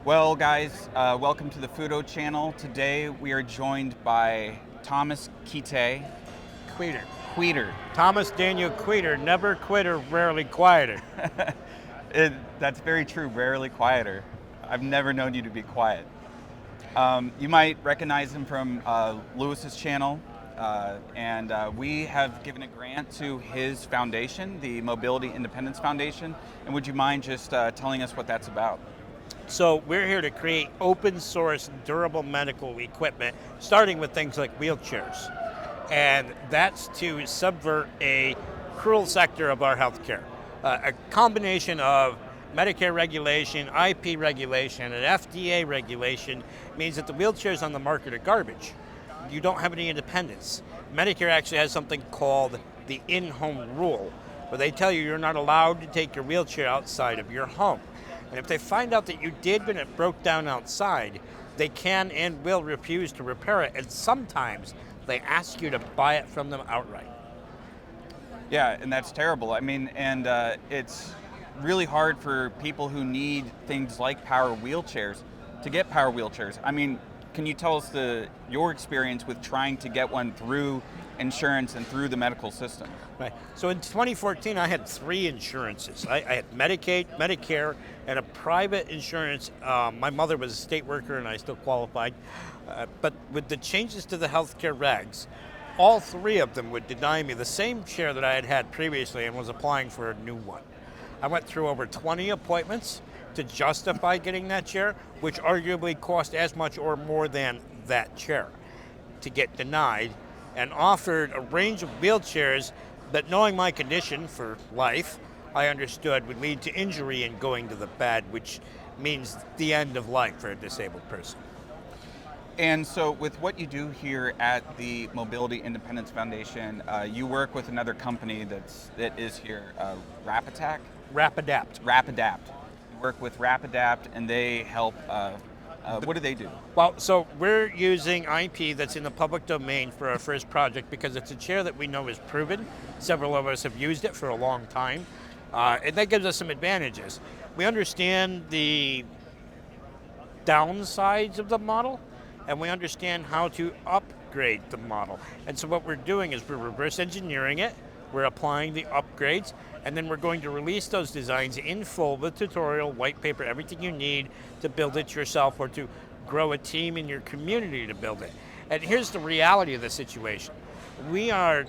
Well, guys, welcome to the FUTO channel. Today we are joined by Thomas Kite Queter. Queter. Thomas Daniel Queter, never quitter, rarely quieter. That's very true, rarely quieter. I've never known you to be quiet. You might recognize him from Lewis's channel, and we have given a grant to his foundation, the Mobility Independence Foundation. And would you mind just telling us what that's about? So we're here to create open source durable medical equipment, starting with things like wheelchairs. And that's to subvert a cruel sector of our healthcare. A combination of Medicare regulation, IP regulation, and FDA regulation means that the wheelchairs on the market are garbage. You don't have any independence. Medicare actually has something called the in-home rule, where they tell you you're not allowed to take your wheelchair outside of your home. And if they find out that you did when it broke down outside, they can and will refuse to repair it, and sometimes they ask you to buy it from them outright. Yeah, and that's terrible. I mean, and it's really hard for people who need things like power wheelchairs to get power wheelchairs. I mean, can you tell us your experience with trying to get one through insurance and through the medical system? Right. So in 2014, I had 3 insurances. I had Medicaid, Medicare, and a private insurance. My mother was a state worker and I still qualified. But with the changes to the healthcare regs, all 3 of them would deny me the same chair that I had had previously and was applying for a new one. I went through over 20 appointments to justify getting that chair, which arguably cost as much or more than that chair to get denied, and offered a range of wheelchairs that, knowing my condition for life, I understood would lead to injury and going to the bed, which means the end of life for a disabled person. And so with what you do here at the Mobility Independence Foundation, you work with another company that is here, Rapatac? Rapadapt. You work with Rapadapt and they help, what do they do? Well, so we're using IP that's in the public domain for our first project because it's a chair that we know is proven. Several of us have used it for a long time, and that gives us some advantages. We understand the downsides of the model, and we understand how to upgrade the model. And so what we're doing is we're reverse engineering it, we're applying the upgrades, and then we're going to release those designs in full with tutorial, white paper, everything you need to build it yourself or to grow a team in your community to build it. And here's the reality of the situation. We are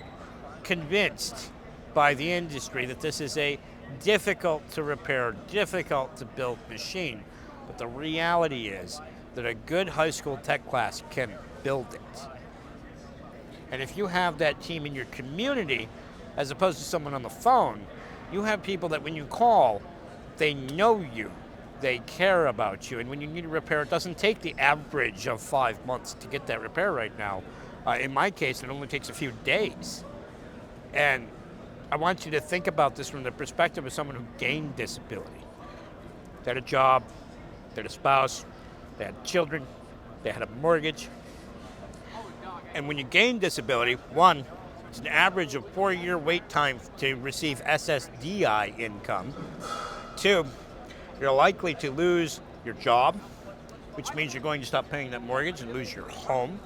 convinced by the industry that this is a difficult to repair, difficult to build machine. But the reality is that a good high school tech class can build it. And if you have that team in your community, as opposed to someone on the phone, you have people that when you call, they know you, they care about you, and when you need a repair, it doesn't take the average of 5 months to get that repair right now. In my case, it only takes a few days. And I want you to think about this from the perspective of someone who gained disability. They had a job, they had a spouse, they had children, they had a mortgage. And when you gain disability, one, it's an average of 4-year wait time to receive SSDI income. 2, you're likely to lose your job, which means you're going to stop paying that mortgage and lose your home,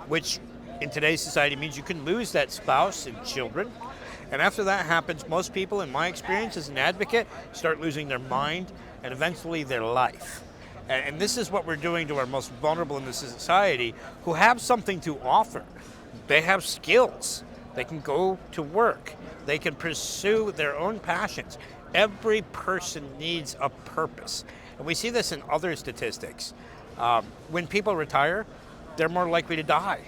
which in today's society means you can lose that spouse and children. And after that happens, most people, in my experience as an advocate, start losing their mind and eventually their life. And this is what we're doing to our most vulnerable in the society who have something to offer. They have skills. They can go to work. They can pursue their own passions. Every person needs a purpose. And we see this in other statistics. When people retire, they're more likely to die.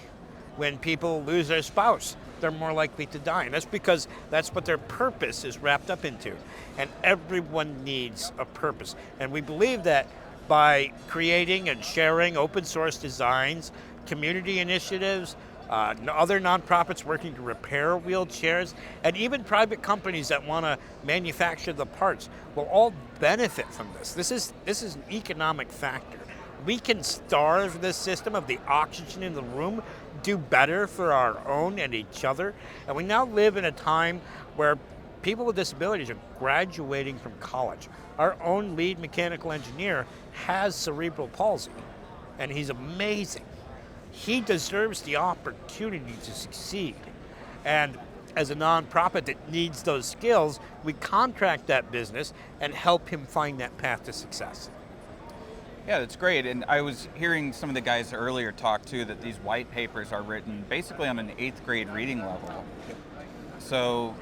When people lose their spouse, they're more likely to die. And that's because that's what their purpose is wrapped up into. And everyone needs a purpose. And we believe that by creating and sharing open source designs, community initiatives, other nonprofits working to repair wheelchairs, and even private companies that want to manufacture the parts will all benefit from this. This is an economic factor. We can starve this system of the oxygen in the room, do better for our own and each other, and we now live in a time where people with disabilities are graduating from college. Our own lead mechanical engineer has cerebral palsy, and he's amazing. He deserves the opportunity to succeed. And as a nonprofit that needs those skills, we contract that business and help him find that path to success. Yeah, that's great. And I was hearing some of the guys earlier talk too that these white papers are written basically on an 8th grade reading level. So,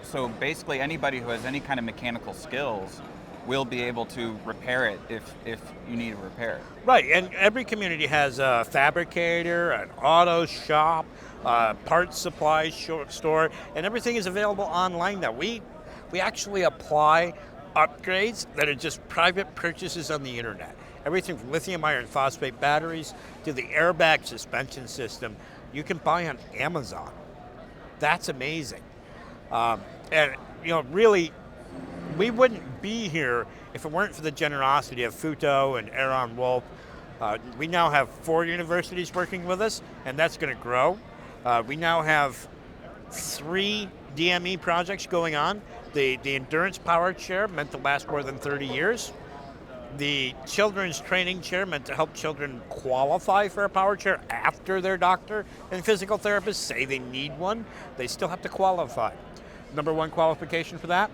so basically anybody who has any kind of mechanical skills will be able to repair it if you need to repair it. Right, and every community has a fabricator, an auto shop, parts supply store, and everything is available online now. We actually apply upgrades that are just private purchases on the internet. Everything from lithium iron phosphate batteries to the airbag suspension system, you can buy on Amazon. That's amazing. And really, we wouldn't be here if it weren't for the generosity of FUTO and Aaron Wolf. We now have 4 universities working with us, and that's going to grow. We now have 3 DME projects going on. The endurance power chair meant to last more than 30 years. The children's training chair meant to help children qualify for a power chair after their doctor and physical therapist say they need one. They still have to qualify. Number 1 qualification for that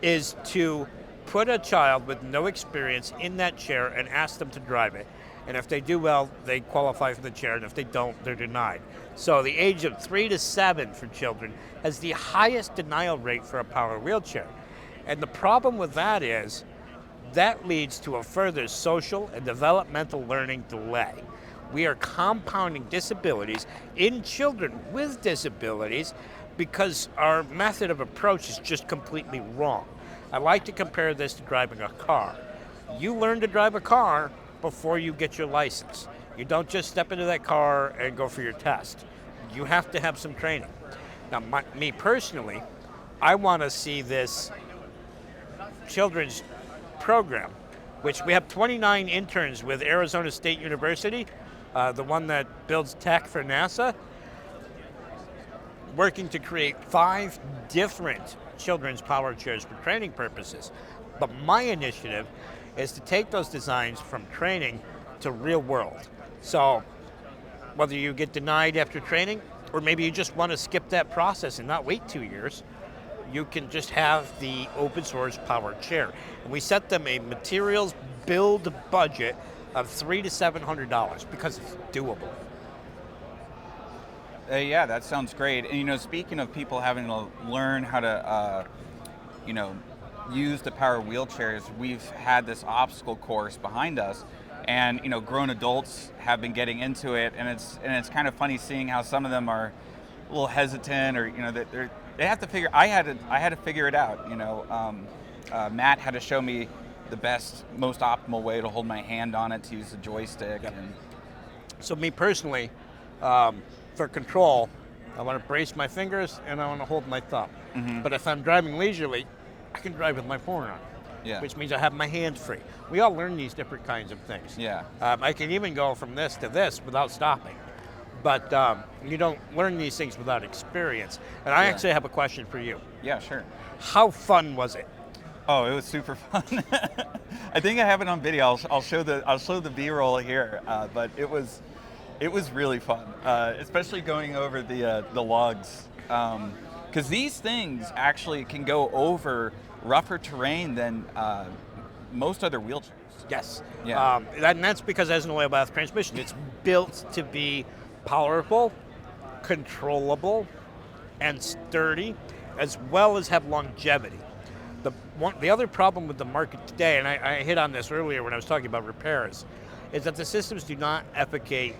is to put a child with no experience in that chair and ask them to drive it. And if they do well, they qualify for the chair, and if they don't, they're denied. So the age of 3 to 7 for children has the highest denial rate for a power wheelchair. And the problem with that is that leads to a further social and developmental learning delay. We are compounding disabilities in children with disabilities because our method of approach is just completely wrong. I like to compare this to driving a car. You learn to drive a car before you get your license. You don't just step into that car and go for your test. You have to have some training. Now, me personally, I want to see this children's program, which we have 29 interns with Arizona State University, the one that builds tech for NASA, working to create 5 different children's power chairs for training purposes. But my initiative is to take those designs from training to real world. So whether you get denied after training, or maybe you just want to skip that process and not wait 2 years, you can just have the open source power chair. And we set them a materials build budget of $300 to $700 because it's doable. Yeah, that sounds great. And speaking of people having to learn how to, use the power wheelchairs, we've had this obstacle course behind us, and grown adults have been getting into it, and it's kind of funny seeing how some of them are a little hesitant, or they have to figure. I had to figure it out. Matt had to show me the best, most optimal way to hold my hand on it, to use the joystick. Yep. And so me personally, for control, I want to brace my fingers and I want to hold my thumb. Mm-hmm. But if I'm driving leisurely, I can drive with my forearm, which means I have my hand free. We all learn these different kinds of things. Yeah. I can even go from this to this without stopping. But you don't learn these things without experience. And I actually have a question for you. Yeah, sure. How fun was it? Oh, it was super fun. I think I have it on video. I'll show the B-roll here, but it was really fun, especially going over the logs, because these things actually can go over rougher terrain than most other wheelchairs. Yes. Yeah. And that's because it has an oil bath transmission. It's built to be powerful, controllable, and sturdy, as well as have longevity. The other problem with the market today, and I hit on this earlier when I was talking about repairs, is that the systems do not advocate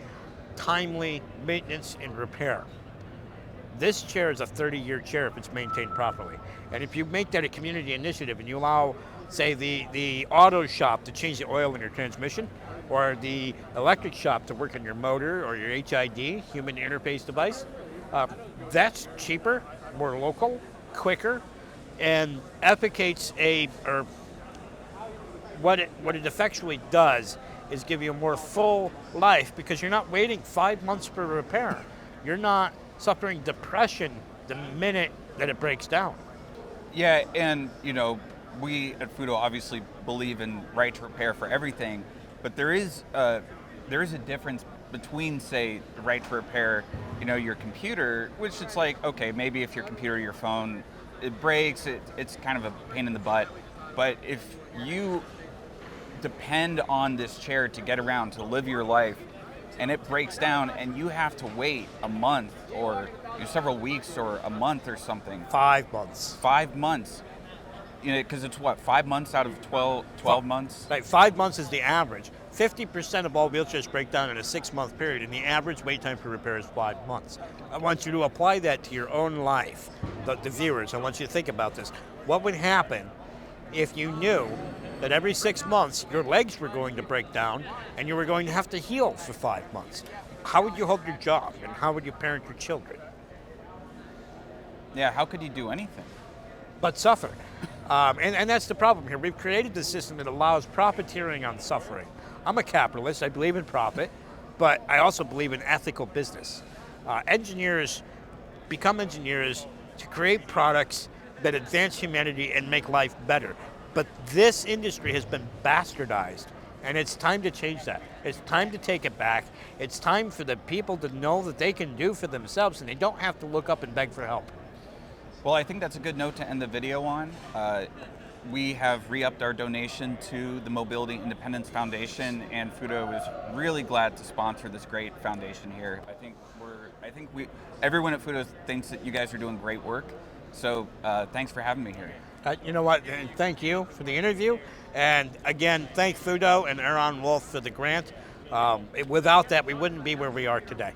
timely maintenance and repair. This chair is a 30-year chair if it's maintained properly. And if you make that a community initiative and you allow, say, the auto shop to change the oil in your transmission, or the electric shop to work on your motor or your HID, human interface device, that's cheaper, more local, quicker, and advocates what it effectually does is give you a more full life, because you're not waiting 5 months for repair. You're not suffering depression the minute that it breaks down. Yeah, and we at FUTO obviously believe in right to repair for everything, but there is a difference between, say, the right to repair, your computer, which it's like, okay, maybe if your computer or your phone, it breaks, it's kind of a pain in the butt. But if you depend on this chair to get around, to live your life, and it breaks down and you have to wait a month or several weeks or a month or something. 5 months. 5 months. Because it's what, 5 months out of 12 months? Right, 5 months is the average. 50% of all wheelchairs break down in a 6-month period, and the average wait time for repair is 5 months. I want you to apply that to your own life. The viewers, I want you to think about this. What would happen if you knew that every 6 months your legs were going to break down and you were going to have to heal for 5 months? How would you hold your job, and how would you parent your children? Yeah, how could you do anything? But suffer. And that's the problem here. We've created the system that allows profiteering on suffering. I'm a capitalist. I believe in profit, but I also believe in ethical business. Engineers become engineers to create products that advance humanity and make life better. But this industry has been bastardized, and it's time to change that. It's time to take it back. It's time for the people to know that they can do for themselves, and they don't have to look up and beg for help. Well, I think that's a good note to end the video on. We have re-upped our donation to the Mobility Independence Foundation, and FUTO is really glad to sponsor this great foundation here. Everyone at FUTO thinks that you guys are doing great work. So thanks for having me here. You know what? And thank you for the interview, and again, thank FUTO and Aaron Wolf for the grant. Without that, we wouldn't be where we are today.